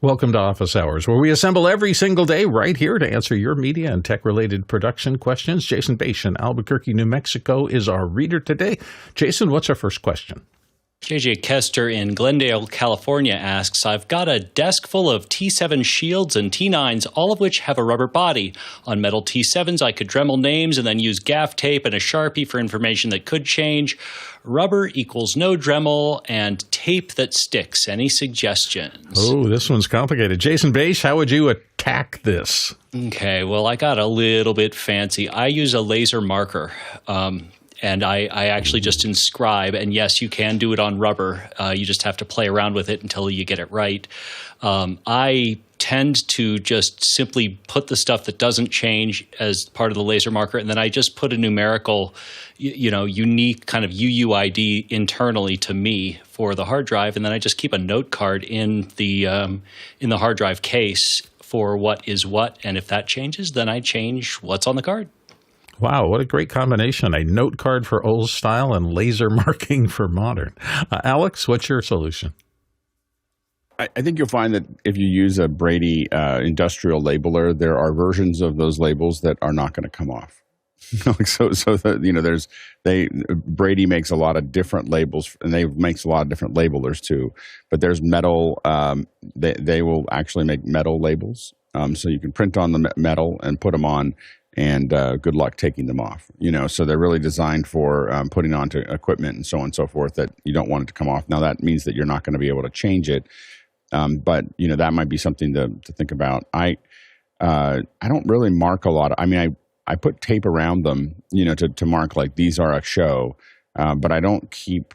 Welcome to Office Hours, where we assemble every single day right here to answer your media and tech-related production questions. Jason Bache in Albuquerque, New Mexico is our reader today. Jason, what's our first question? JJ Kester in Glendale, California asks, I've got a desk full of T7 shields and T9s, all of which have a rubber body. On metal T7s, I could Dremel names and then use gaff tape and a sharpie for information that could change. Rubber equals no Dremel and tape that sticks. Any suggestions? Oh, this one's complicated. Jason Bache, how would you attack this? Okay, well, I got a little bit fancy. I use a laser marker. And I actually just inscribe, and yes, you can do it on rubber. You just have to play around with it until you get it right. I tend to just simply put the stuff that doesn't change as part of the laser marker, and then I just put a numerical, unique kind of UUID internally to me for the hard drive, and then I just keep a note card in the hard drive case for what is what, and if that changes, then I change what's on the card. Wow, what a great combination. A note card for old style and laser marking for modern. Alex, what's your solution? I think you'll find that if you use a Brady industrial labeler, there are versions of those labels that are not going to come off. Brady makes a lot of different labels, and they makes a lot of different labelers too. But there's metal. They will actually make metal labels, so you can print on the metal and put them on. And good luck taking them off. So they're really designed for putting onto equipment and so on and so forth that you don't want it to come off. Now that means that you're not going to be able to change it, but that might be something to think about. I don't really mark a lot. I put tape around them, to mark like these are a show, but I don't keep.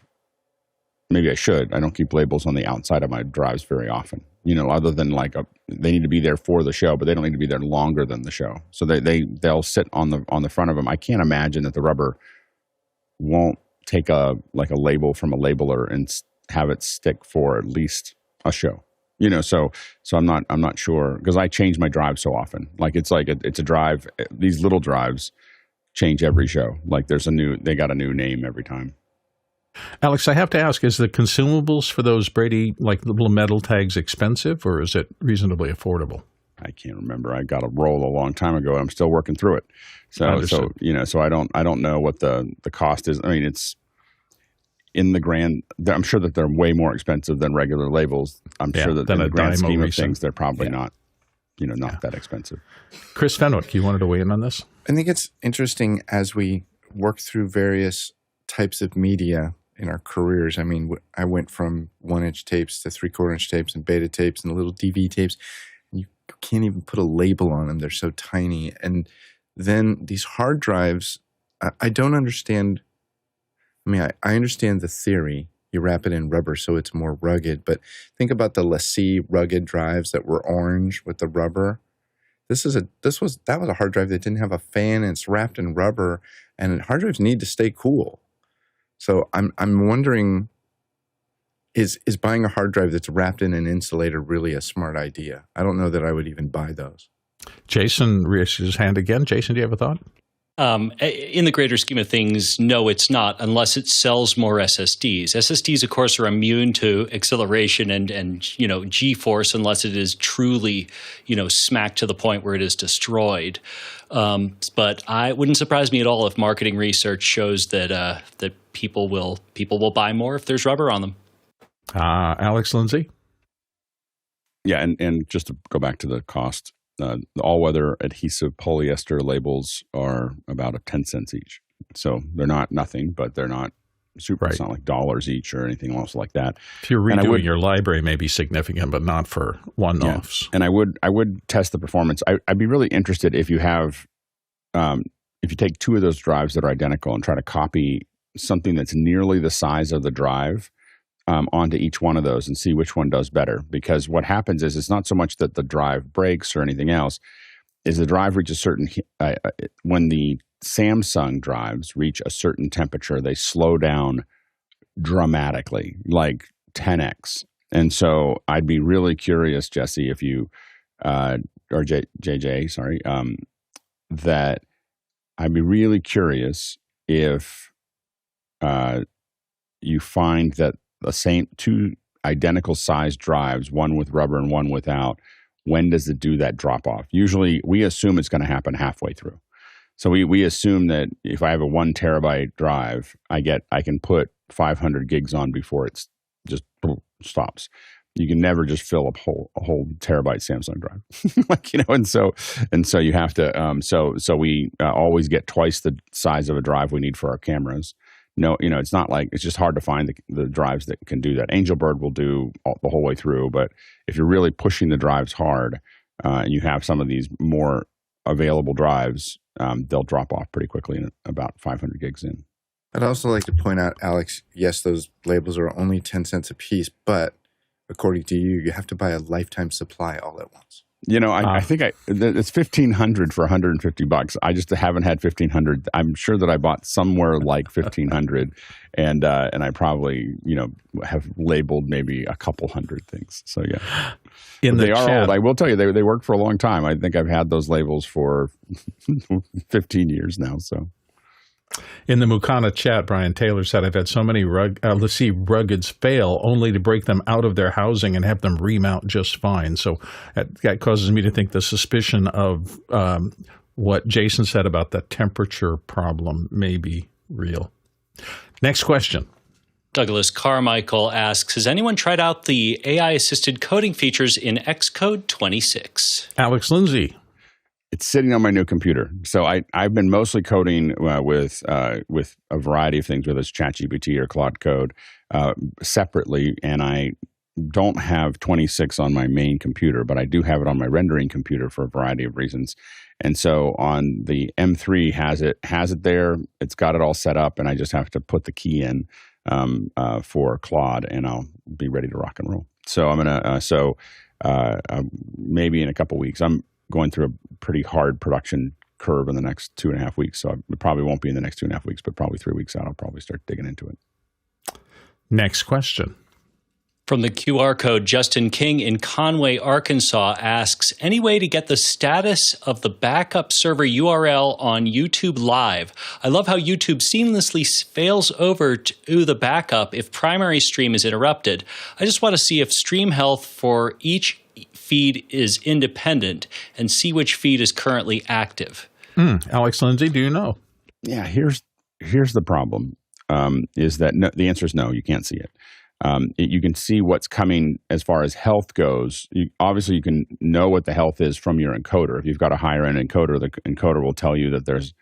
Maybe I should. I don't keep labels on the outside of my drives very often. Other than they need to be there for the show, but they don't need to be there longer than the show. So they'll sit on the front of them. I can't imagine that the rubber won't take a label from a labeler and have it stick for at least a show. So I'm not sure, because I change my drive so often. It's a drive. These little drives change every show. They got a new name every time. Alex, I have to ask, is the consumables for those Brady, little metal tags, expensive, or is it reasonably affordable? I can't remember. I got a roll a long time ago, and I'm still working through it. So I don't know what the cost is. It's in the grand. I'm sure that they're way more expensive than regular labels. I'm sure that in the grand scheme of things, they're probably not that expensive. Chris Fenwick, you wanted to weigh in on this? I think it's interesting as we work through various types of media in our careers. I went from 1-inch tapes to 3/4-inch tapes and beta tapes and little DV tapes. You can't even put a label on them. They're so tiny. And then these hard drives, I don't understand. I understand the theory. You wrap it in rubber so it's more rugged. But think about the LaCie rugged drives that were orange with the rubber. That was a hard drive that didn't have a fan, and it's wrapped in rubber. And hard drives need to stay cool. So I'm wondering, is buying a hard drive that's wrapped in an insulator really a smart idea? I don't know that I would even buy those. Jason raised his hand again. Jason, do you have a thought? In the greater scheme of things, no, it's not, unless it sells more SSDs. SSDs, of course, are immune to acceleration and G-force unless it is truly, smacked to the point where it is destroyed. But it wouldn't surprise me at all if marketing research shows that people will buy more if there's rubber on them. Alex Lindsay? Yeah, and just to go back to the cost, the all-weather adhesive polyester labels are about 10 cents each. So they're not nothing, but they're not super. Right. It's not like dollars each or anything else like that. If you're redoing your library, may be significant, but not for one-offs. Yeah. And I would test the performance. I'd be really interested if you have, if you take two of those drives that are identical and try to copy something that's nearly the size of the drive onto each one of those and see which one does better. Because what happens is it's not so much that the drive breaks or anything else, is the drive reaches certain, when the Samsung drives reach a certain temperature, they slow down dramatically, like 10x. And so I'd be really curious, Jesse, if you, or JJ, sorry, that I'd be really curious if you find that the same two identical size drives, one with rubber and one without, when does it do that drop off? Usually we assume it's going to happen halfway through. So we assume that if I have a 1 terabyte drive, I can put 500 gigs on before it's just stops. You can never just fill up a whole terabyte Samsung drive, and so you have to. So we always get twice the size of a drive we need for our cameras. No, it's not like it's just hard to find the drives that can do that. Angelbird will do the whole way through, but if you're really pushing the drives hard, and you have some of these more available drives, they'll drop off pretty quickly in about 500 gigs in. I'd also like to point out, Alex, yes, those labels are only 10 cents a piece, but according to you, you have to buy a lifetime supply all at once. I think it's $1,500 for $150. I just haven't had $1,500. I'm sure that I bought somewhere like $1,500, and I probably have labeled maybe a couple hundred things. So yeah, they are old. I will tell you, they work for a long time. I think I've had those labels for 15 years now. So. In the Mukana chat, Brian Taylor said, I've had so many ruggeds fail only to break them out of their housing and have them remount just fine. So that causes me to think the suspicion of what Jason said about the temperature problem may be real. Next question. Douglas Carmichael asks, has anyone tried out the AI-assisted coding features in Xcode 26? Alex Lindsay. It's sitting on my new computer. So I've been mostly coding with a variety of things, whether it's ChatGPT or Claude Code, separately. And I don't have 26 on my main computer, but I do have it on my rendering computer for a variety of reasons. And so on the M3 has it there. It's got it all set up, and I just have to put the key in for Claude, and I'll be ready to rock and roll. So I'm gonna maybe in a couple weeks. I'm going through a pretty hard production curve in the next 2.5 weeks. So it probably won't be in the next 2.5 weeks, but probably 3 weeks out, I'll probably start digging into it. Next question. From the QR code, Justin King in Conway, Arkansas asks, any way to get the status of the backup server URL on YouTube Live? I love how YouTube seamlessly fails over to the backup if primary stream is interrupted. I just want to see if stream health for each feed is independent and see which feed is currently active. Alex Lindsay, do you know? Yeah, here's the problem, is that the answer is no, you can't see it. You can see what's coming as far as health goes. Obviously, you can know what the health is from your encoder. If you've got a higher-end encoder, the encoder will tell you that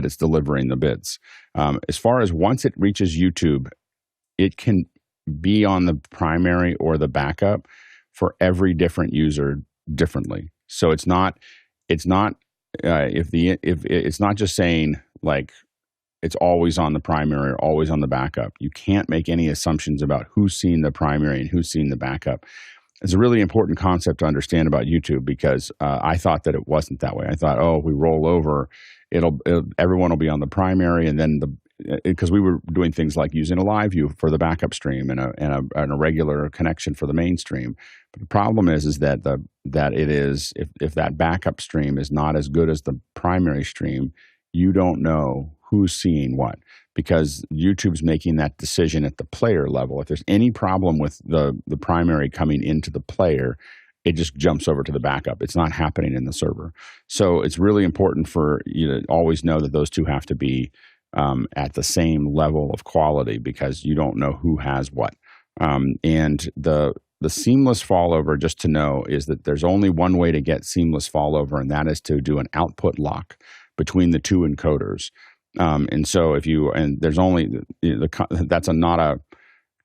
it's delivering the bits. As far as once it reaches YouTube, it can be on the primary or the backup for every different user differently. So it's not just saying like it's always on the primary or always on the backup. You can't make any assumptions about who's seen the primary and who's seen the backup. It's a really important concept to understand about YouTube, because I thought that it wasn't that way. I thought, if we roll over, everyone will be on the primary, and then because we were doing things like using a live view for the backup stream and a regular connection for the mainstream. But the problem is that if that backup stream is not as good as the primary stream, you don't know who's seeing what, because YouTube's making that decision at the player level. If there's any problem with the primary coming into the player, it just jumps over to the backup. It's not happening in the server. So it's really important for you to always know that those two have to be at the same level of quality, because you don't know who has what. And the seamless fallover, just to know, is that there's only one way to get seamless fallover, and that is to do an output lock between the two encoders. And so there's only that's not a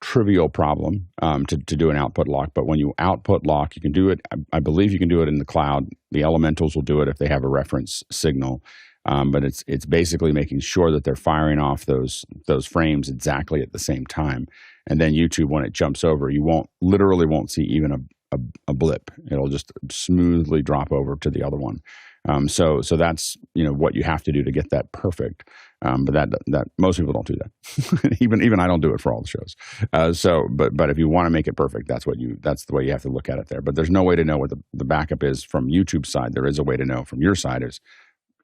trivial problem to do an output lock. But when you output lock, you can do it. I believe you can do it in the cloud. The elementals will do it if they have a reference signal. But it's basically making sure that they're firing off those frames exactly at the same time. And then YouTube, when it jumps over, you literally won't see even a blip. It'll just smoothly drop over to the other one. So that's what you have to do to get that perfect. But that most people don't do that. even I don't do it for all the shows. But if you want to make it perfect, that's the way you have to look at it there. But there's no way to know what the backup is from YouTube's side. There is a way to know from your side.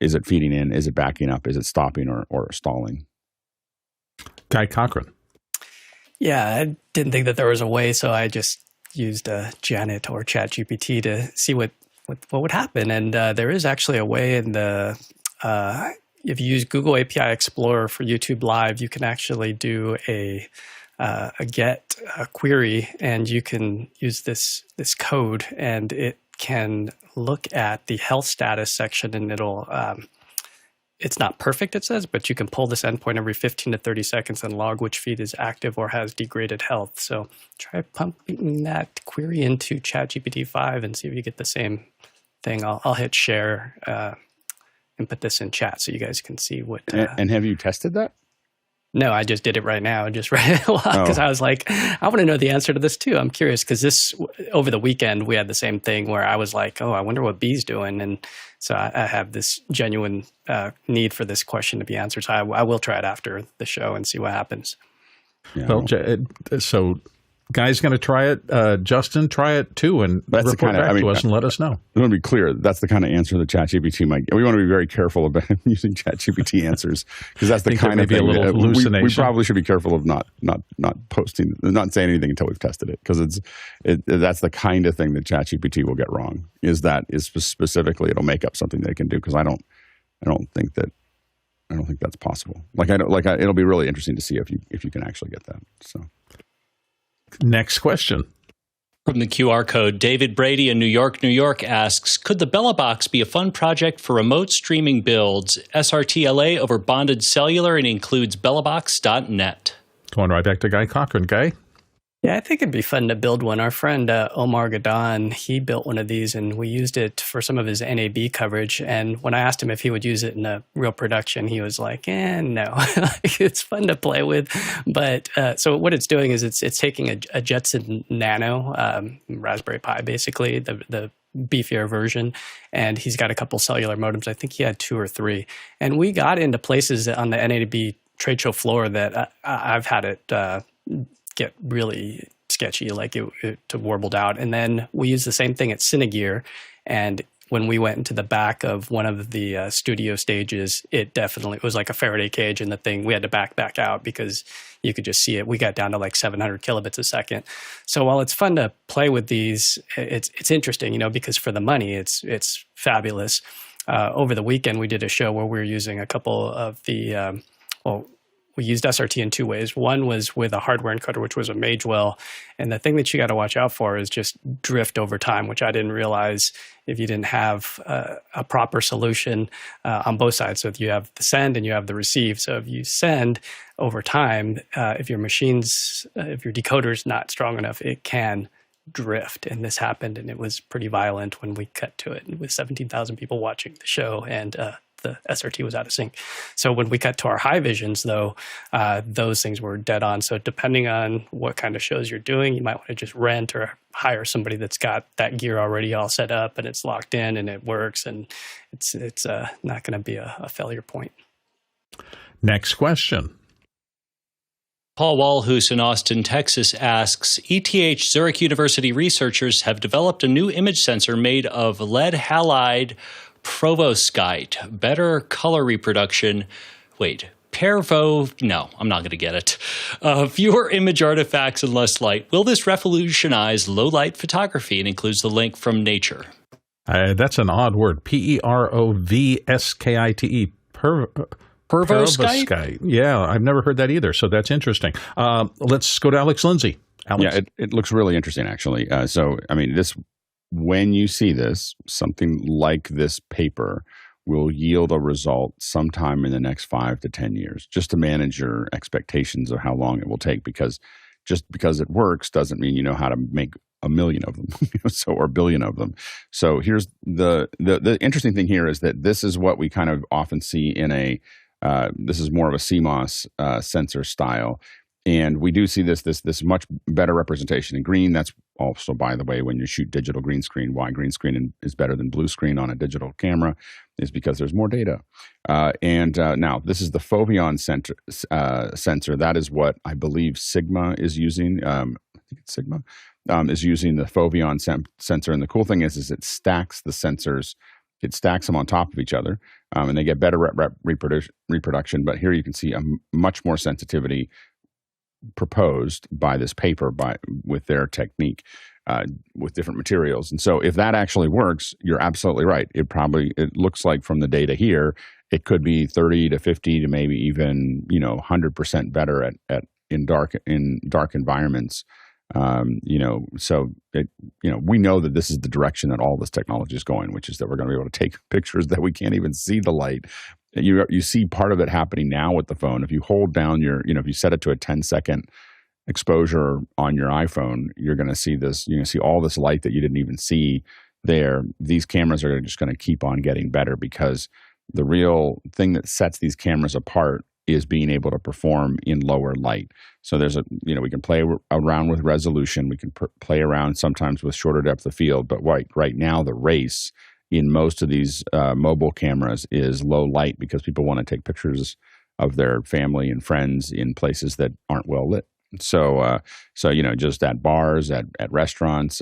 Is it feeding in? Is it backing up? Is it stopping or stalling? Guy Cochran. Yeah, I didn't think that there was a way, so I just used Janet or ChatGPT to see what would happen. And there is actually a way in the if you use Google API Explorer for YouTube Live, you can actually do a get query, and you can use this code, and it can look at the health status section, and it'll it's not perfect, it says, but you can pull this endpoint every 15 to 30 seconds and log which feed is active or has degraded health. So try pumping that query into ChatGPT 5 and see if you get the same thing. I'll hit share and put this in chat so you guys can see what. And have you tested that? No, I just did it right now. Just right because I was like, I want to know the answer to this too. I'm curious because over the weekend we had the same thing where I was like, oh, I wonder what B's doing, and so I have this genuine need for this question to be answered. So I will try it after the show and see what happens. Yeah. Well, so Guy's going to try it. Justin, try it too, and report back to us and let us know. I want to be clear. That's the kind of answer that ChatGPT might get. We want to be very careful about using ChatGPT answers because that's the kind of thing. A little hallucination. We probably should be careful of not posting, not saying anything until we've tested it, because that's the kind of thing that ChatGPT will get wrong. Is specifically it'll make up something they can do, because I don't think that's possible. It'll be really interesting to see if you can actually get that. So. Next question. From the QR code, David Brady in New York, New York asks, could the Belabox be a fun project for remote streaming builds? SRTLA over bonded cellular and includes belabox.net. Going right back to Guy Cochran. Guy? Yeah, I think it'd be fun to build one. Our friend Omar Gadon, he built one of these, and we used it for some of his NAB coverage. And when I asked him if he would use it in a real production, he was like, no. It's fun to play with. But so what it's doing is it's taking a Jetson Nano, Raspberry Pi, basically, the beefier version, and he's got a couple cellular modems. I think he had 2 or 3. And we got into places on the NAB trade show floor that I've had it get really sketchy, like it warbled out. And then we used the same thing at Cinegear, and when we went into the back of one of the studio stages, it was like a Faraday cage, and the thing, we had to back out because you could just see it. We got down to like 700 kilobits a second. So while it's fun to play with these, it's interesting, because for the money, it's fabulous. Over the weekend, we did a show where we were using a couple of the, we used SRT in 2 ways. One was with a hardware encoder, which was a Magewell. And the thing that you got to watch out for is just drift over time, which I didn't realize if you didn't have a proper solution on both sides. So if you have the send and you have the receive. So if you send over time, if your decoder is not strong enough, it can drift. And this happened, and it was pretty violent when we cut to it with 17,000 people watching the show, and the SRT was out of sync. So when we cut to our high visions, though, those things were dead on. So depending on what kind of shows you're doing, you might want to just rent or hire somebody that's got that gear already all set up and it's locked in and it works, and it's not going to be a failure point. Next question. Paul Walhus in Austin, Texas asks, ETH Zurich University researchers have developed a new image sensor made of lead halide perovskite, better color reproduction. No, I'm not going to get it. Fewer image artifacts and less light. Will this revolutionize low-light photography? And includes the link from Nature. That's an odd word. Perovskite. Perovskite? Yeah, I've never heard that either, so that's interesting. Let's go to Alex Lindsay. Alex? Yeah, it looks really interesting, actually. When you see this, something like this paper will yield a result sometime in the next 5 to 10 years, just to manage your expectations of how long it will take, because just because it works doesn't mean you know how to make a million of them, or a billion of them. So here's the interesting thing here is that this is what we kind of often see in this is more of a CMOS sensor style. And we do see this much better representation in green. That's also, by the way, when you shoot digital green screen, why green screen is better than blue screen on a digital camera is because there's more data. Now, this is the Foveon sensor. That is what I believe Sigma is using. I think it's Sigma is using the Foveon sensor. And the cool thing is it stacks the sensors. It stacks them on top of each other, and they get better reproduction. But here you can see a much more sensitivity proposed by this paper with their technique with different materials. And so if that actually works, you're absolutely right. It looks like from the data here, it could be 30 to 50 to maybe even 100% better in dark environments. So we know that this is the direction that all this technology is going, which is that we're going to be able to take pictures that we can't even see the light. You see part of it happening now with the phone. If you hold down if you set it to a 10-second exposure on your iPhone, you're going to see this. You're going to see all this light that you didn't even see there. These cameras are just going to keep on getting better, because the real thing that sets these cameras apart is being able to perform in lower light. So we can play around with resolution. We can play around sometimes with shorter depth of field. But right now, the race in most of these mobile cameras is low light, because people want to take pictures of their family and friends in places that aren't well lit. So just at bars, at restaurants,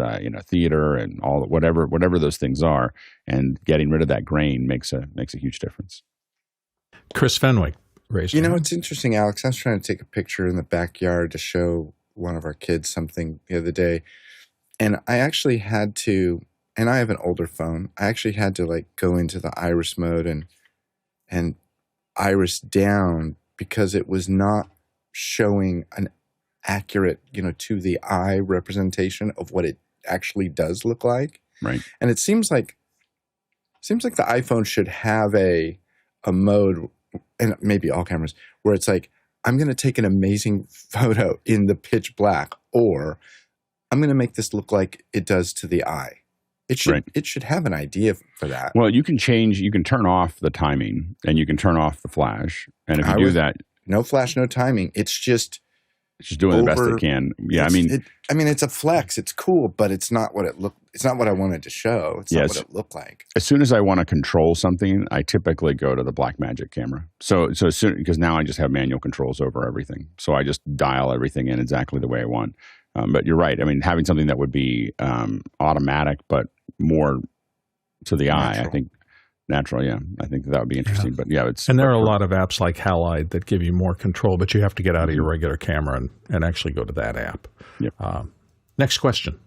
theater, and all whatever those things are, and getting rid of that grain makes a huge difference. Chris Fenwick raised. It's interesting, Alex. I was trying to take a picture in the backyard to show one of our kids something the other day, and I actually had to. And I have an older phone. I actually had to go into the iris mode and iris down, because it was not showing an accurate, to the eye representation of what it actually does look like. Right. And it seems like the iPhone should have a mode, and maybe all cameras, where it's like, I'm going to take an amazing photo in the pitch black, or I'm going to make this look like it does to the eye. It should have an idea for that. Well, you can turn off the timing, and you can turn off the flash. And if you do that, no flash, no timing. It's just doing the best it can. Yeah, it's a flex. It's cool, but it's not what it looked. It's not what I wanted to show. It's not what it looked like. As soon as I want to control something, I typically go to the Blackmagic camera. So as soon, because now I just have manual controls over everything. So I just dial everything in exactly the way I want. But you're right. Having something that would be automatic, but more to the eye, I think natural. Yeah, I think that would be interesting. But and there are a lot of apps like Halide that give you more control, but you have to get out of your regular camera and actually go to that app. Yep. Next question.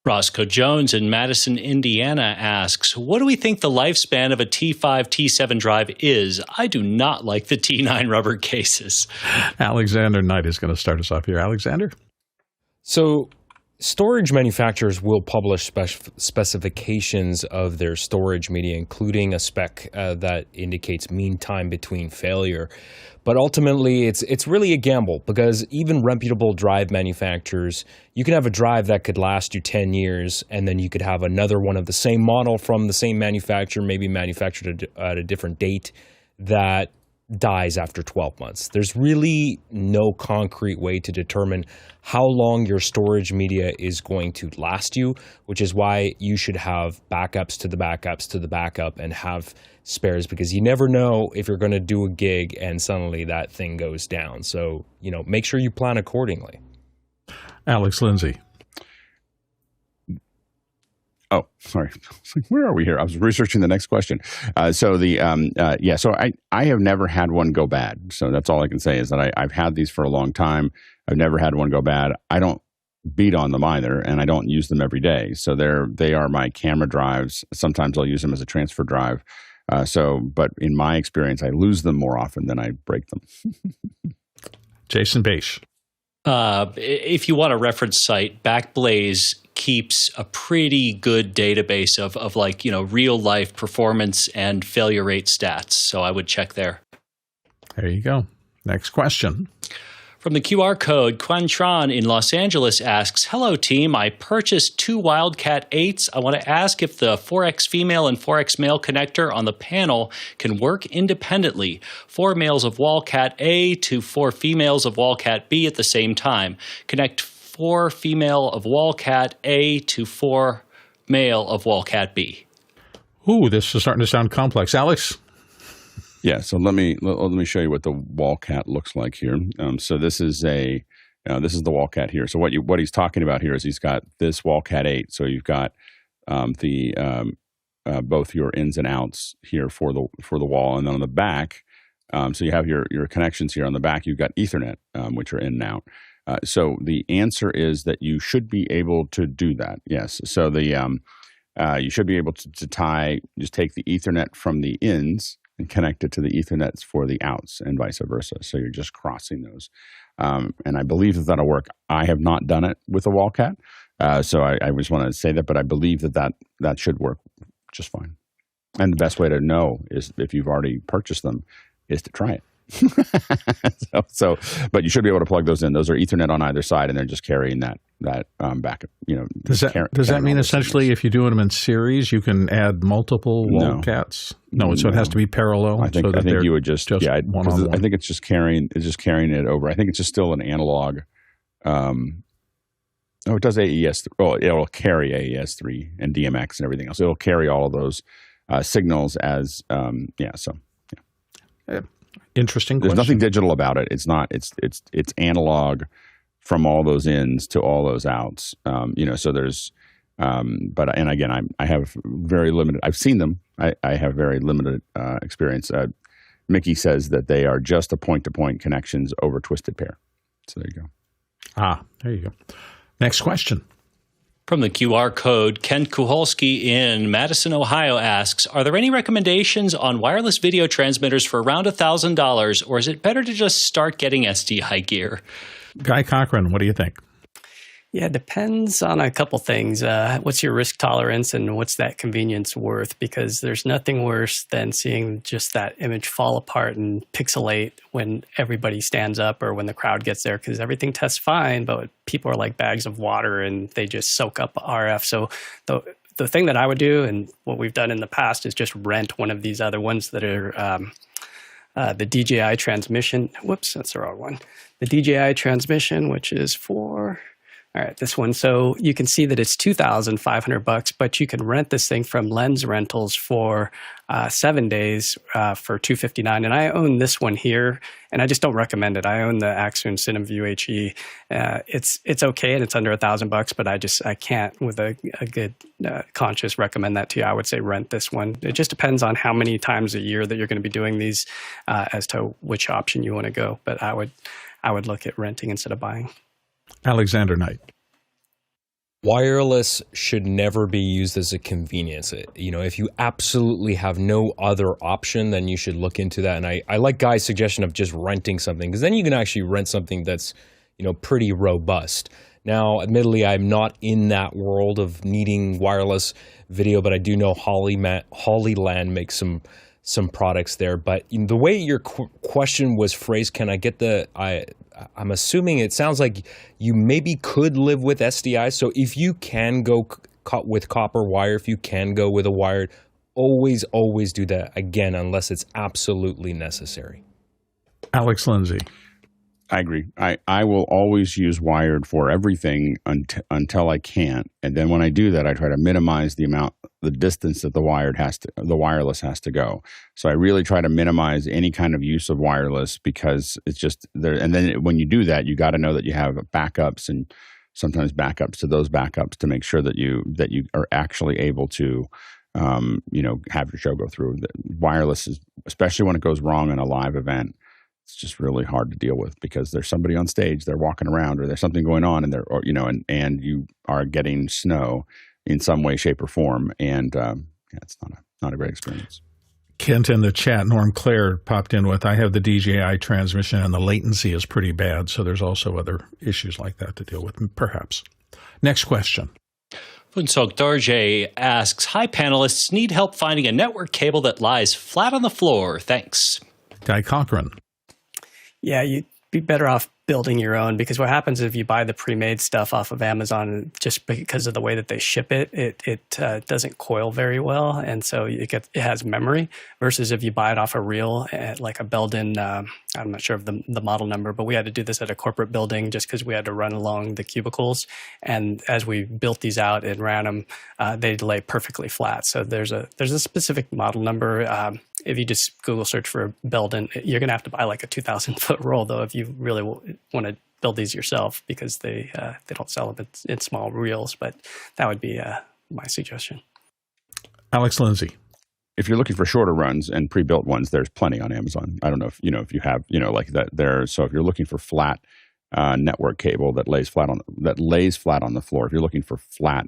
Roscoe Jones in Madison, Indiana asks, what do we think the lifespan of a T5, T7 drive is? I do not like the T9 rubber cases. Alexander Knight is going to start us off here. Alexander? So storage manufacturers will publish specifications of their storage media, including a spec that indicates mean time between failure. But ultimately, it's really a gamble, because even reputable drive manufacturers, you can have a drive that could last you 10 years, and then you could have another one of the same model from the same manufacturer, maybe manufactured at a different date, that dies after 12 months. There's really no concrete way to determine how long your storage media is going to last you, which is why you should have backups to the backups to the backup and have spares, because you never know if you're going to do a gig and suddenly that thing goes down. So, make sure you plan accordingly. Alex Lindsay. Oh, sorry. Where are we here? I was researching the next question. So I have never had one go bad. So that's all I can say is that I've had these for a long time. I've never had one go bad. I don't beat on them either, and I don't use them every day. So they are my camera drives. Sometimes I'll use them as a transfer drive. But in my experience, I lose them more often than I break them. Jason Bache. If you want a reference site, Backblaze keeps a pretty good database of real life performance and failure rate stats. So I would check there. There you go. Next question. From the QR code, Quantron in Los Angeles asks, hello team, I purchased 2 Wallcat 8s. I want to ask if the 4X female and 4X male connector on the panel can work independently. 4 males of Wallcat A to 4 females of Wallcat B at the same time. Connect 4 female of Wallcat A to 4 male of Wallcat B. Ooh, this is starting to sound complex. Alex? Yeah, so let me show you what the Wallcat looks like here. So this is the Wallcat here. So what he's talking about here is he's got this Wallcat 8. So you've got both your ins and outs here for the wall, and then on the back So you have your connections here on the back. You've got Ethernet, which are in and out. So the answer is that you should be able to do that. Yes. So you should be able to just take the Ethernet from the ins and connect it to the Ethernets for the outs and vice versa. So you're just crossing those. And I believe that that'll work. I have not done it with a Wallcat. So I just want to say that, but I believe that should work just fine. And the best way to know is if you've already purchased them is to try it. But you should be able to plug those in. Those are Ethernet on either side, and they're just carrying that backup. Does that mean essentially if you're doing them in series, you can add multiple Wallcats? No, so it has to be parallel. I think you would just one-on-one. I think it's just carrying it over. I think it's just still an analog. It does AES. Well, it'll carry AES3 and DMX and everything else. It'll carry all of those signals as Interesting question. There's nothing digital about it. It's not. It's analog from all those ins to all those outs. So there's. And again, I have very limited. I've seen them. I have very limited experience. Mickey says that they are just a point-to-point connections over twisted pair. So there you go. There you go. Next question. From the QR code, Ken Kuholski in Madison, Ohio asks, are there any recommendations on wireless video transmitters for around $1,000, or is it better to just start getting SDI gear? Guy Cochran, what do you think? Yeah, it depends on a couple things. What's your risk tolerance and what's that convenience worth? Because there's nothing worse than seeing just that image fall apart and pixelate when everybody stands up or when the crowd gets there, because everything tests fine, but people are like bags of water and they just soak up RF. So the thing that I would do, and what we've done in the past, is just rent one of these other ones that are the DJI transmission. Whoops, that's the wrong one. The DJI transmission, which is for... All right, this one. So you can see that it's $2,500, but you can rent this thing from Lens Rentals for 7 days for $259. And I own this one here, and I just don't recommend it. I own the Axon CinemView HE. It's okay, and it's under $1,000, but I can't, with a good conscience, recommend that to you. I would say rent this one. It just depends on how many times a year that you're going to be doing these, as to which option you want to go. But I would look at renting instead of buying. Alexander Knight. Wireless should never be used as a convenience. If you absolutely have no other option, then you should look into that. And I like Guy's suggestion of just renting something, because then you can actually rent something that's, pretty robust. Now, admittedly, I'm not in that world of needing wireless video, but I do know Hollyland makes some products there. But the way your question was phrased, can I get I'm assuming it sounds like you maybe could live with SDI. So if you can go with copper wire, if you can go with a wired, always do that, again, unless it's absolutely necessary. Alex Lindsay. I agree. I will always use wired for everything until I can't. And then when I do that, I try to minimize the distance that the wireless has to go. So I really try to minimize any kind of use of wireless, because it's just there. And then when you do that, you got to know that you have backups, and sometimes backups to those backups, to make sure that you are actually able to, have your show go through. The wireless is, especially when it goes wrong in a live event, it's just really hard to deal with, because there's somebody on stage, they're walking around, or there's something going on, and and you are getting snow in some way, shape, or form, and it's not a great experience. Kent in the chat, Norm Claire popped in with, I have the DJI transmission, and the latency is pretty bad, so there's also other issues like that to deal with, perhaps. Next question. Funsok Darje asks, hi panelists, need help finding a network cable that lies flat on the floor? Thanks. Guy Cochran. Yeah, you'd be better off building your own, because what happens if you buy the pre-made stuff off of Amazon, just because of the way that they ship it, it doesn't coil very well, and so it has memory, versus if you buy it off a reel, like a Belden, I'm not sure of the model number, but we had to do this at a corporate building just because we had to run along the cubicles, and as we built these out and ran them, they lay perfectly flat. So there's a specific model number. If you just Google search for Belden, you're going to have to buy like a 2,000-foot roll, though, if you really want to build these yourself, because they don't sell them in small reels. But that would be my suggestion. Alex Lindsay. if you're looking for shorter runs and pre-built ones, there's plenty on Amazon. I don't know if you have like that there. So if you're looking for flat network cable that lays flat on the floor, if you're looking for flat,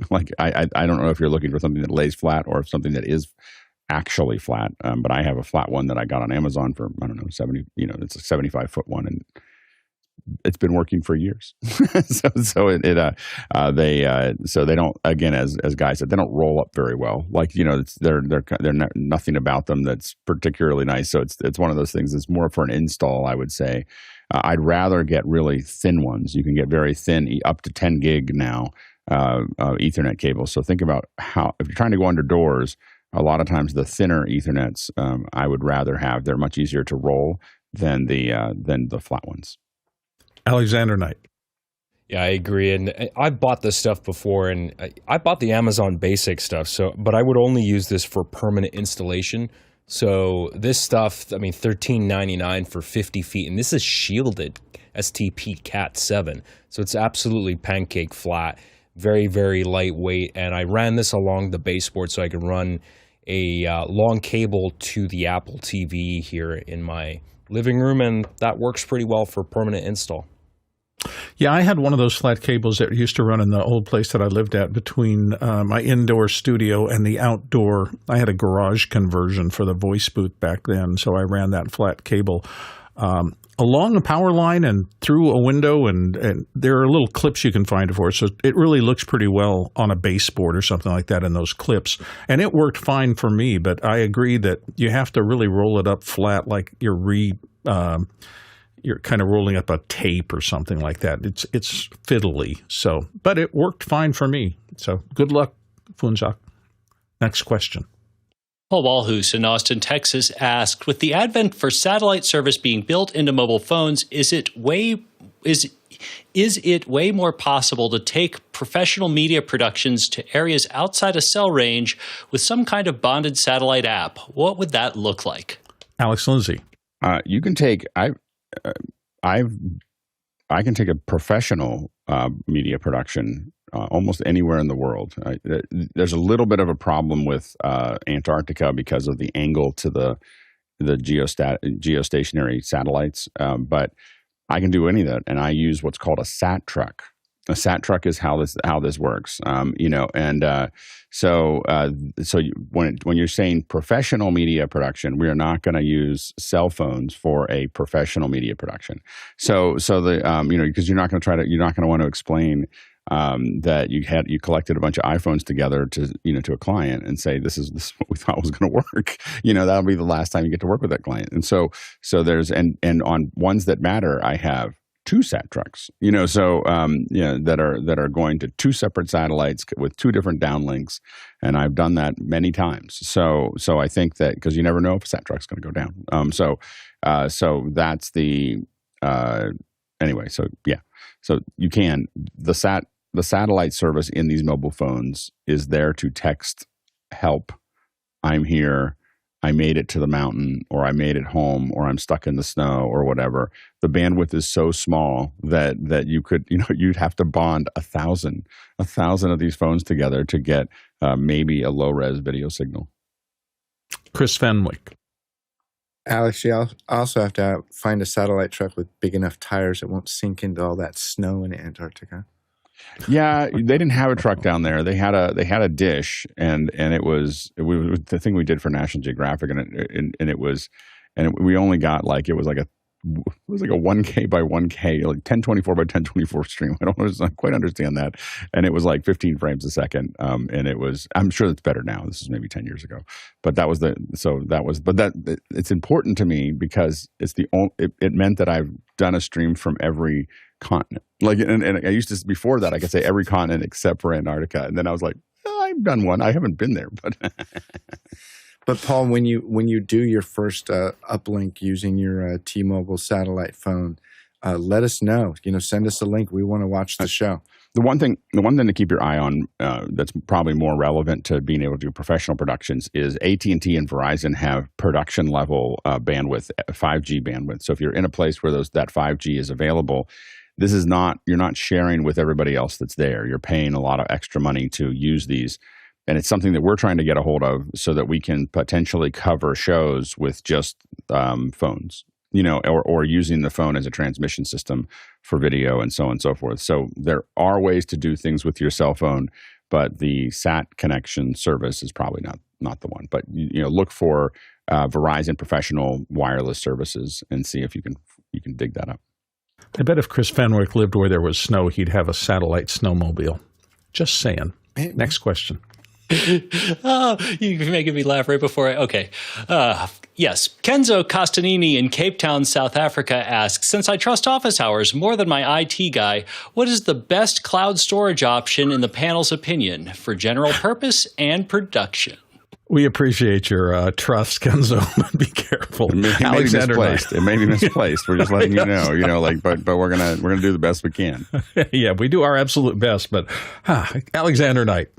like I don't know if you're looking for something that lays flat or something that is actually flat. But I have a flat one that I got on Amazon for, I don't know, 70. It's a 75-foot one, and it's been working for years. so they don't, again, as Guy said, they don't roll up very well. Like, they're nothing about them that's particularly nice. So it's one of those things that's more for an install, I would say. I'd rather get really thin ones. You can get very thin, up to 10 gig now, Ethernet cables. So think about if you're trying to go under doors, a lot of times the thinner Ethernets, I would rather have. They're much easier to roll than the flat ones. Alexander Knight. Yeah, I agree. And I've bought this stuff before, and I bought the Amazon Basic stuff. But I would only use this for permanent installation. So this stuff, I mean, $13.99 for 50 feet, and this is shielded STP Cat 7. So it's absolutely pancake flat, very, very lightweight. And I ran this along the baseboard so I could run a long cable to the Apple TV here in my living room, and that works pretty well for permanent install. Yeah, I had one of those flat cables that used to run in the old place that I lived at between my indoor studio and the outdoor. I had a garage conversion for the voice booth back then, so I ran that flat cable along a power line and through a window, and there are little clips you can find for it. So it really looks pretty well on a baseboard or something like that in those clips. And it worked fine for me, but I agree that you have to really roll it up flat like you're kind of rolling up a tape or something like that. It's fiddly. So, but it worked fine for me. So good luck, Funzak. Next question. Paul Walhus in Austin, Texas asked, with the advent for satellite service being built into mobile phones, is it way more possible to take professional media productions to areas outside a cell range with some kind of bonded satellite app? What would that look like? Alex Lindsay. You can take I can take a professional media production almost anywhere in the world. There's a little bit of a problem with Antarctica because of the angle to the geostationary satellites, but I can do any of that, and I use what's called a sat truck. A sat truck is how this works, So when you're saying professional media production, we are not going to use cell phones for a professional media production. So because you're not going to want to explain that you collected a bunch of iPhones together to a client and say this is what we thought was going to work. That'll be the last time you get to work with that client. And so there's and on ones that matter, I have 2 sat trucks, that are going to 2 separate satellites with 2 different downlinks, and I've done that many times. So I think that because you never know if a sat truck's going to go down. So that's the anyway. So yeah, so you can the satellite service in these mobile phones is there to text help, I'm here, I made it to the mountain, or I made it home, or I'm stuck in the snow, or whatever. The bandwidth is so small that you could, you'd have to bond 1,000 of these phones together to get maybe a low-res video signal. Chris Fenwick. Alex, you also have to find a satellite truck with big enough tires that won't sink into all that snow in Antarctica. Yeah, they didn't have a truck down there. They had a dish, and it was the thing we did for National Geographic, and we only got it was like a 1K by 1K, like 1024 by 1024 stream. I don't quite understand that, and it was like 15 frames a second. And it was. I'm sure it's better now. This is maybe 10 years ago, but it's important to me because it meant that I've done a stream from every continent. And I used to, before that, I could say every continent except for Antarctica. And then I was like, I've done one. I haven't been there, but. But Paul, when you do your first uplink using your T-Mobile satellite phone, let us know. Send us a link. We want to watch the show. The one thing to keep your eye on that's probably more relevant to being able to do professional productions is AT&T and Verizon have production level bandwidth, 5G bandwidth. So if you're in a place where that 5G is available, you're not sharing with everybody else that's there. You're paying a lot of extra money to use these. And it's something that we're trying to get a hold of so that we can potentially cover shows with just phones, or using the phone as a transmission system for video and so on and so forth. So there are ways to do things with your cell phone, but the SAT connection service is probably not the one. But look for Verizon Professional Wireless Services and see if you can dig that up. I bet if Chris Fenwick lived where there was snow, he'd have a satellite snowmobile. Just saying. Next question. Oh, you're making me laugh right before okay. Yes. Kenzo Costanini in Cape Town, South Africa asks, since I trust office hours more than my IT guy, what is the best cloud storage option in the panel's opinion for general purpose and production? We appreciate your trust, Kenzo. Be careful. It may be misplaced. It may be misplaced. We're just letting you know, but we're gonna do the best we can. Yeah, we do our absolute best, but Alexander Knight.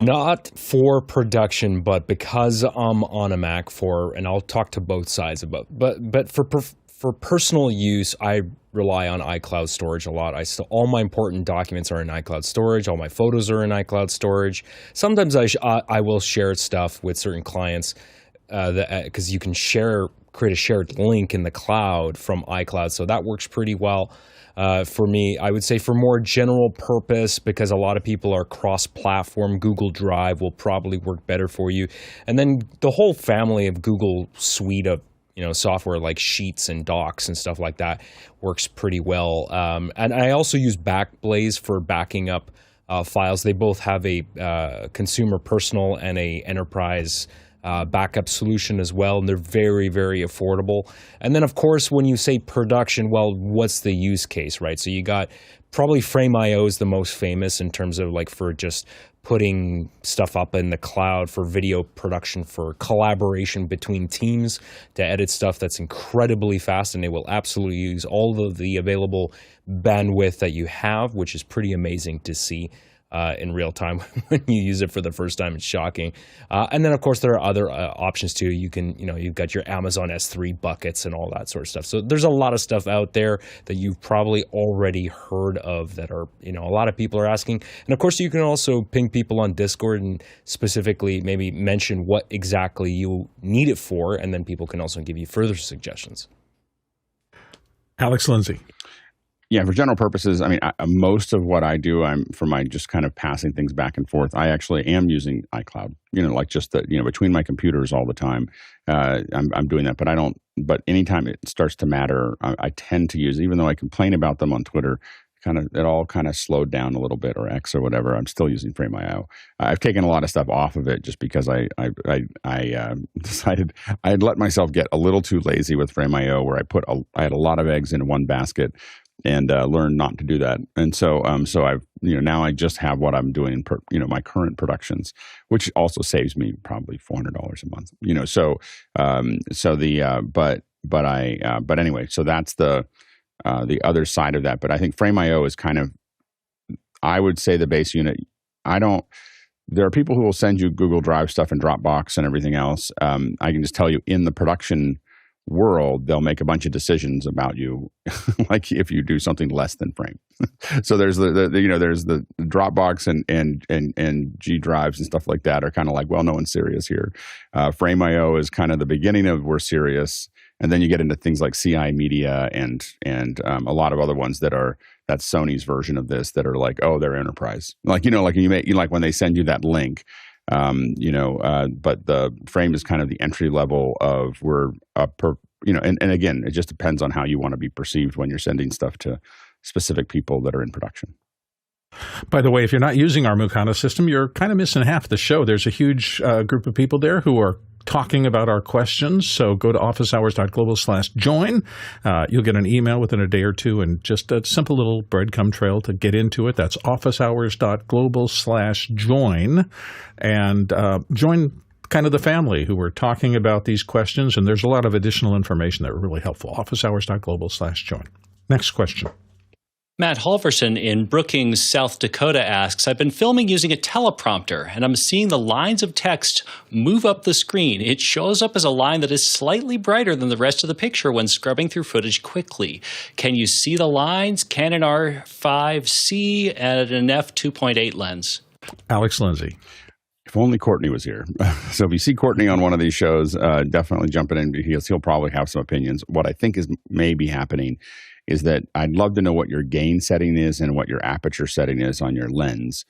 Not for production, but because I'm on a Mac and I'll talk to both sides about, but for personal use, I rely on iCloud storage a lot. All my important documents are in iCloud storage. All my photos are in iCloud storage. Sometimes I will share stuff with certain clients because you can create a shared link in the cloud from iCloud, so that works pretty well. For me, I would say for more general purpose, because a lot of people are cross-platform, Google Drive will probably work better for you. And then the whole family of Google suite of software like Sheets and Docs and stuff like that works pretty well. And I also use Backblaze for backing up files. They both have a consumer personal and a enterprise backup solution as well, and they're very, very affordable. And then, of course, when you say production, well, what's the use case, right? So you got probably Frame.io is the most famous in terms of for just putting stuff up in the cloud for video production, for collaboration between teams to edit stuff that's incredibly fast, and they will absolutely use all of the available bandwidth that you have, which is pretty amazing to see. In real time when you use it for the first time. It's shocking. And then, of course, there are other options too. You can, you've got your Amazon S3 buckets and all that sort of stuff. So there's a lot of stuff out there that you've probably already heard of that are, a lot of people are asking. And of course, you can also ping people on Discord and specifically maybe mention what exactly you need it for. And then people can also give you further suggestions. Alex Lindsay. Yeah, for general purposes, most of what I do, for my just kind of passing things back and forth, I actually am using iCloud, between my computers all the time. I'm doing that, but anytime it starts to matter, I tend to use, even though I complain about them on Twitter, it all kind of slowed down a little bit, or X or whatever. I'm still using Frame.io. I've taken a lot of stuff off of it just because I decided I had let myself get a little too lazy with Frame.io, where I had a lot of eggs in one basket. And learn not to do that. And so I've, now I just have what I'm doing in my current productions, which also saves me probably $400 a month. But anyway, so that's the other side of that. But I think Frame.io is kind of, I would say, the base unit. There are people who will send you Google Drive stuff and Dropbox and everything else. I can just tell you, in the production world, they'll make a bunch of decisions about you, like if you do something less than Frame. So there's there's the Dropbox and G drives and stuff like that are kind of like, well, no one's serious here. Frame.io is kind of the beginning of we're serious, and then you get into things like CI Media and a lot of other ones that's Sony's version of this that are like, oh, they're enterprise, like when they send you that link. But the Frame is kind of the entry level of and again, it just depends on how you want to be perceived when you're sending stuff to specific people that are in production. By the way, if you're not using our Mukana system, you're kind of missing half the show. There's a huge group of people there who are talking about our questions. So go to officehours.global/join. You'll get an email within a day or two and just a simple little breadcrumb trail to get into it. That's officehours.global/join, and join kind of the family who are talking about these questions. And there's a lot of additional information that are really helpful. officehours.global/join. Next question. Matt Halverson in Brookings, South Dakota asks, I've been filming using a teleprompter, and I'm seeing the lines of text move up the screen. It shows up as a line that is slightly brighter than the rest of the picture when scrubbing through footage quickly. Can you see the lines? Canon R5C at an f2.8 lens. Alex Lindsay. If only Courtney was here. So if you see Courtney on one of these shows, definitely jump in. He'll probably have some opinions. What I think is maybe happening is that I'd love to know what your gain setting is and what your aperture setting is on your lens.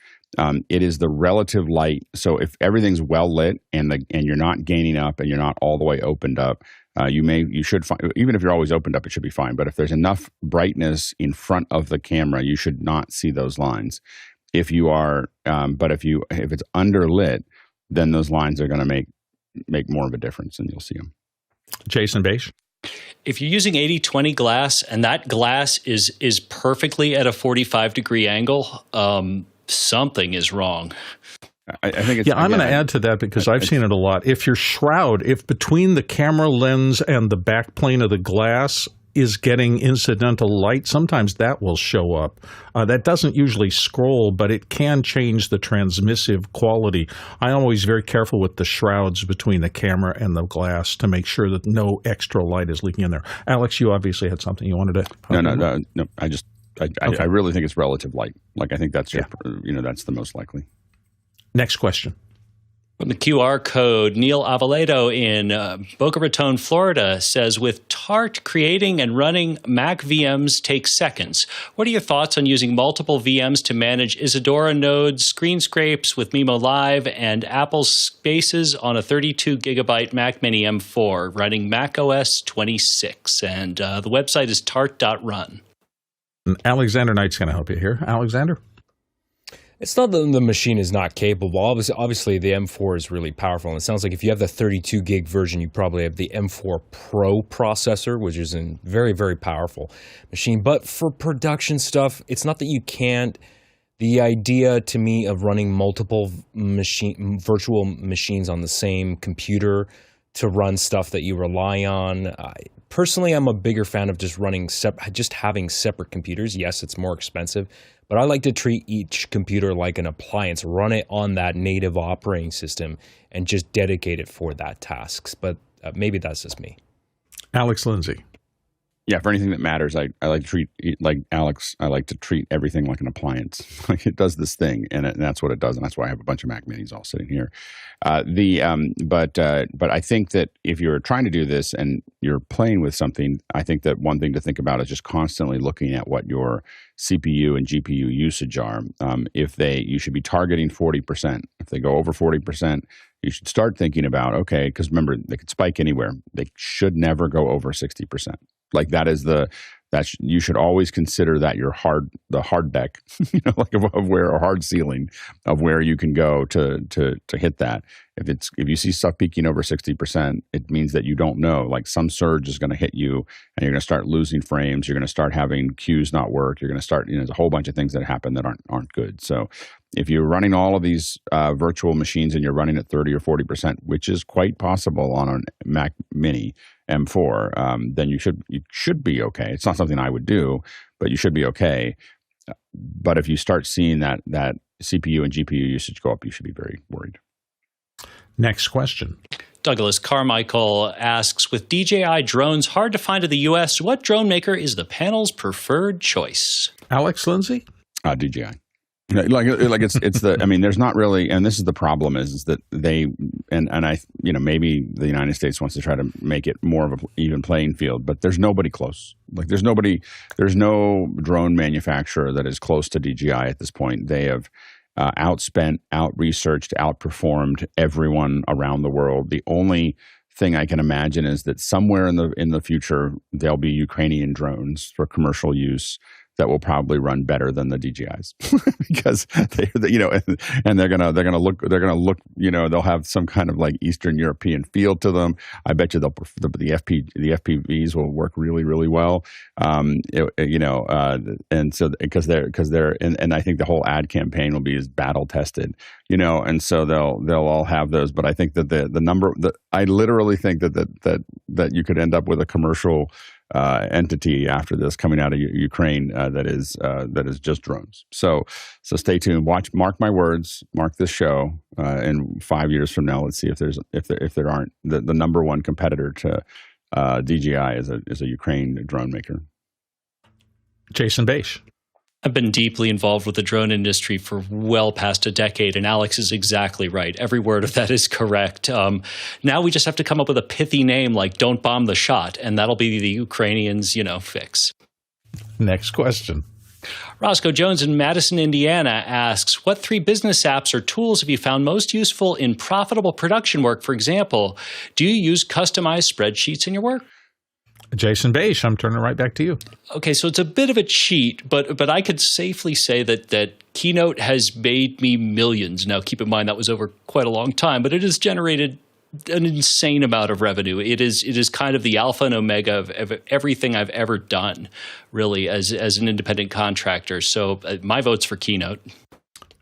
It is the relative light. So if everything's well lit and you're not gaining up and you're not all the way opened up, you should find, even if you're always opened up, it should be fine. But if there's enough brightness in front of the camera, you should not see those lines. If you are, but if it's underlit, then those lines are going to make more of a difference, and you'll see them. Jason Bache. If you're using 80/20 glass and that glass is perfectly at a 45-degree angle, something is wrong. I think it's, I'm going to add to that because I've seen it a lot. If your shroud, if between the camera lens and the back plane of the glass is getting incidental light, sometimes that will show up. That doesn't usually scroll, but it can change the transmissive quality. I'm always very careful with the shrouds between the camera and the glass to make sure that no extra light is leaking in there. Alex, you obviously had something you wanted to. No. I really think it's relative light. Like I think that's that's the most likely. Next question. From the QR code, Neil Avaledo in Boca Raton, Florida says, with TART, creating and running Mac VMs takes seconds. What are your thoughts on using multiple VMs to manage Isadora nodes, screen scrapes with mimoLive, and Apple Spaces on a 32-gigabyte Mac Mini M4 running macOS 26? And the website is tart.run. Alexander Knight's going to help you here. Alexander? It's not that the machine is not capable. Obviously, the M4 is really powerful. And it sounds like if you have the 32 gig version, you probably have the M4 Pro processor, which is a very, very powerful machine. But for production stuff, it's not that you can't. The idea to me of running multiple virtual machines on the same computer to run stuff that you rely on. Personally, I'm a bigger fan of just having separate computers. Yes, it's more expensive, but I like to treat each computer like an appliance, run it on that native operating system, and just dedicate it for that tasks. But maybe that's just me. Alex Lindsay. Yeah, for anything that matters, I like to treat, like Alex, I like to treat everything like an appliance. Like it does this thing, and that's what it does, and that's why I have a bunch of Mac Minis all sitting here. But I think that if you're trying to do this and you're playing with something, I think that one thing to think about is just constantly looking at what your CPU and GPU usage are. You should be targeting 40%. If they go over 40%, you should start thinking about, okay, because remember, they could spike anywhere. They should never go over 60%. Like you should always consider that the hard deck, like of where, a hard ceiling of where you can go to hit that. If you see stuff peaking over 60%, it means that you don't know. Like some surge is going to hit you, and you're going to start losing frames. You're going to start having queues not work. You're going to start, there's a whole bunch of things that happen that aren't good. So if you're running all of these virtual machines and you're running at 30 or 40%, which is quite possible on a Mac Mini M4, then you should be okay. It's not something I would do, but you should be okay. But if you start seeing that CPU and GPU usage go up, you should be very worried. Next question. Douglas Carmichael asks, with DJI drones hard to find in the U.S., what drone maker is the panel's preferred choice? Alex Lindsay? DJI. There's not really, and this is the problem is that they, maybe the United States wants to try to make it more of an even playing field, but there's nobody close. Like there's no drone manufacturer that is close to DJI at this point. They have outspent, out-researched, outperformed everyone around the world. The only thing I can imagine is that somewhere in the future, there'll be Ukrainian drones for commercial use that will probably run better than the DJIs because and they're gonna look, they'll have some kind of like Eastern European feel to them. I bet you the FPVs will work really, really well. And so because they're and I think the whole ad campaign will be as battle tested, and so they'll all have those. But I think that the number that I literally think that you could end up with a commercial entity after this coming out of Ukraine that is just drones. So stay tuned. Mark my words. Mark this show. In 5 years from now, let's see if there aren't the number one competitor to DJI is a Ukraine drone maker. Jason Bache. I've been deeply involved with the drone industry for well past a decade, and Alex is exactly right. Every word of that is correct. Now we just have to come up with a pithy name like "Don't Bomb the Shot," and that'll be the Ukrainians', fix. Next question. Roscoe Jones in Madison, Indiana asks, what 3 business apps or tools have you found most useful in profitable production work? For example, do you use customized spreadsheets in your work? Jason Beish, I'm turning right back to you. Okay, so it's a bit of a cheat, but I could safely say that Keynote has made me millions. Now, keep in mind that was over quite a long time, but it has generated an insane amount of revenue. It is kind of the alpha and omega of everything I've ever done, really, as an independent contractor. So my vote's for Keynote.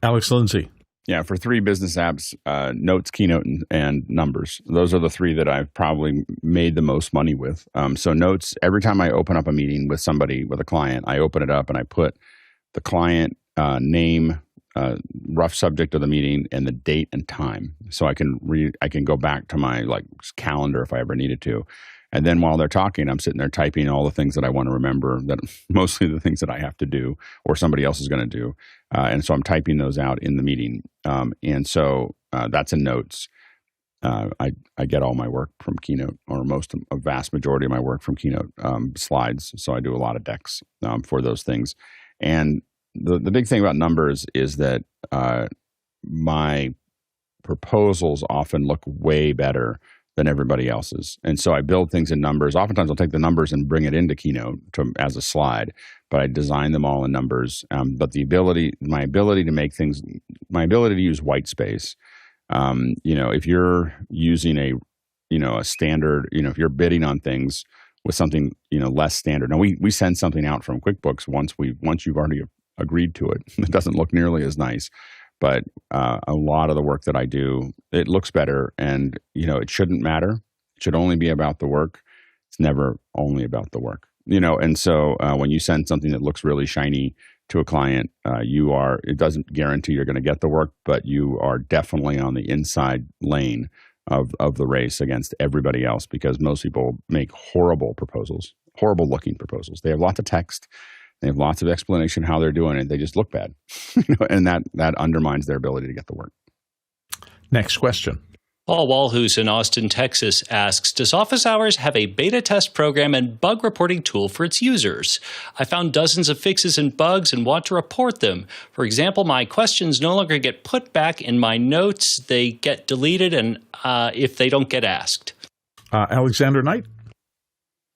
Alex Lindsay. Yeah, for 3 business apps, Notes, Keynote, and Numbers. Those are the 3 that I've probably made the most money with. So Notes, every time I open up a meeting with somebody, with a client, I open it up and I put the client name, rough subject of the meeting, and the date and time. So I can go back to my calendar if I ever needed to. And then while they're talking, I'm sitting there typing all the things that I want to remember, that mostly the things that I have to do or somebody else is going to do. And so I'm typing those out in the meeting. And so that's in Notes. I get all my work from Keynote, or a vast majority of my work from Keynote slides. So I do a lot of decks for those things. And the big thing about Numbers is that my proposals often look way better than everybody else's. And so I build things in Numbers. Oftentimes I'll take the Numbers and bring it into Keynote as a slide, but I design them all in Numbers. But my ability to use white space, if you're using a standard, if you're bidding on things with something, less standard. Now we send something out from QuickBooks once you've already agreed to it. It doesn't look nearly as nice. But a lot of the work that I do, it looks better, and it shouldn't matter. It should only be about the work. It's never only about the work, And so when you send something that looks really shiny to a client, it doesn't guarantee you're going to get the work, but you are definitely on the inside lane of the race against everybody else, because most people make horrible proposals, horrible looking proposals. They have lots of text. They have lots of explanation how they're doing it. They just look bad, and that undermines their ability to get the work. Next question. Paul Walhus in Austin, Texas asks, does Office Hours have a beta test program and bug reporting tool for its users? I found dozens of fixes and bugs and want to report them. For example, my questions no longer get put back in my notes. They get deleted and if they don't get asked. Alexander Knight.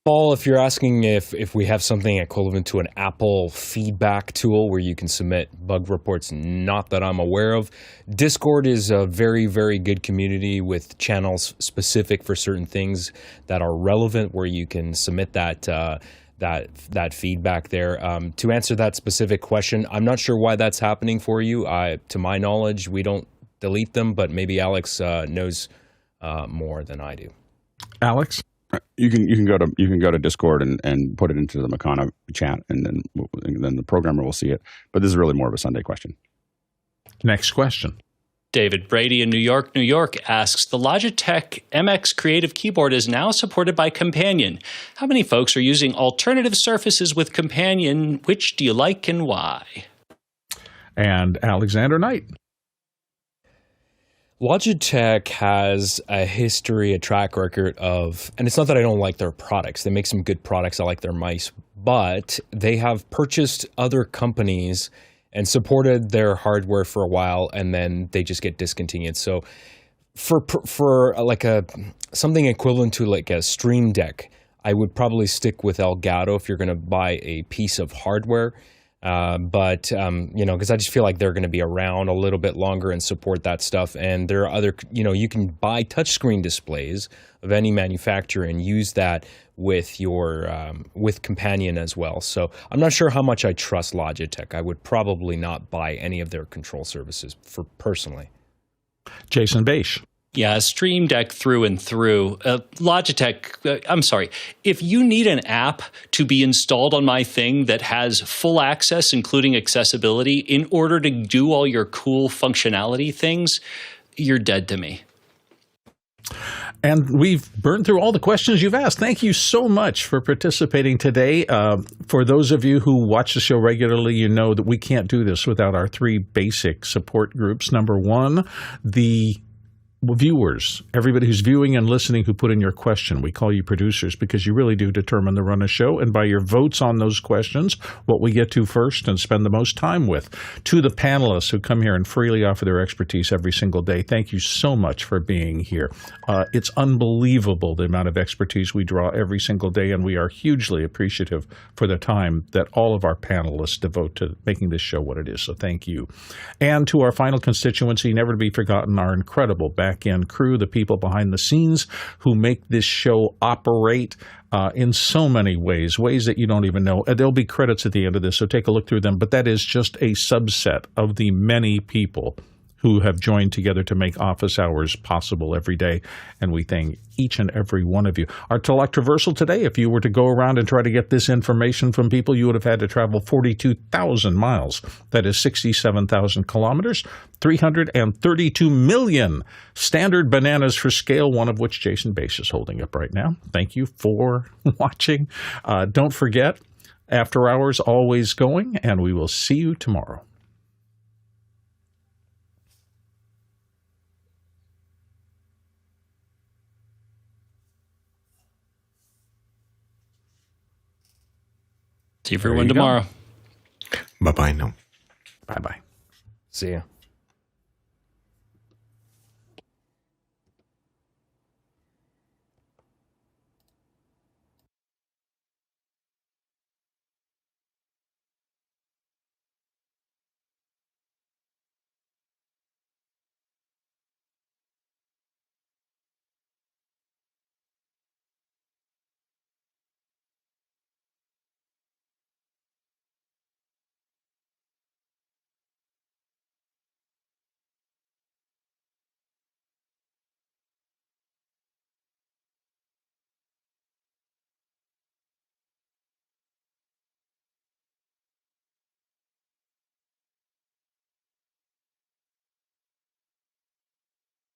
Paul, if you're asking if we have something equivalent to an Apple feedback tool where you can submit bug reports, not that I'm aware of. Discord is a very, very good community with channels specific for certain things that are relevant, where you can submit that feedback there. To answer that specific question, I'm not sure why that's happening for you. To my knowledge, we don't delete them, but maybe Alex knows more than I do. Alex? You can go to Discord and put it into the Makana chat, and then the programmer will see it. But this is really more of a Sunday question. Next question. David Brady in New York asks, the Logitech MX Creative keyboard is now supported by Companion. How many folks are using alternative surfaces with Companion? Which do you like and why? And Alexander Knight. Logitech has a history, a track record of, and it's not that I don't like their products. They make some good products. I like their mice, but they have purchased other companies and supported their hardware for a while, and then they just get discontinued. So for like something equivalent to like a Stream Deck, I would probably stick with Elgato if you're going to buy a piece of hardware. Because I just feel like they're going to be around a little bit longer and support that stuff. And there are other, you can buy touchscreen displays of any manufacturer and use that with your with Companion as well. So I'm not sure how much I trust Logitech. I would probably not buy any of their control services personally. Jason Beish. Yeah, Stream Deck through and through. Logitech, I'm sorry. If you need an app to be installed on my thing that has full access, including accessibility, in order to do all your cool functionality things, you're dead to me. And we've burned through all the questions you've asked. Thank you so much for participating today. For those of you who watch the show regularly, you know that we can't do this without our three basic support groups. Number one, the viewers, everybody who's viewing and listening who put in your question. We call you producers because you really do determine the run of show. And by your votes on those questions, what we get to first and spend the most time with. To the panelists who come here and freely offer their expertise every single day, thank you so much for being here. It's unbelievable the amount of expertise we draw every single day, and we are hugely appreciative for the time that all of our panelists devote to making this show what it is. So thank you. And to our final constituency, never to be forgotten, our incredible back-end crew, the people behind the scenes who make this show operate in so many ways that you don't even know. There'll be credits at the end of this, so take a look through them. But that is just a subset of the many people who have joined together to make office hours possible every day, and we thank each and every one of you. Our Teletraversal today, if you were to go around and try to get this information from people, you would have had to travel 42,000 miles. That is 67,000 kilometers, 332 million standard bananas for scale, one of which Jason Bass is holding up right now. Thank you for watching. Don't forget, After Hours always going, and we will see you tomorrow. See everyone tomorrow. Bye-bye now. Bye-bye. See ya.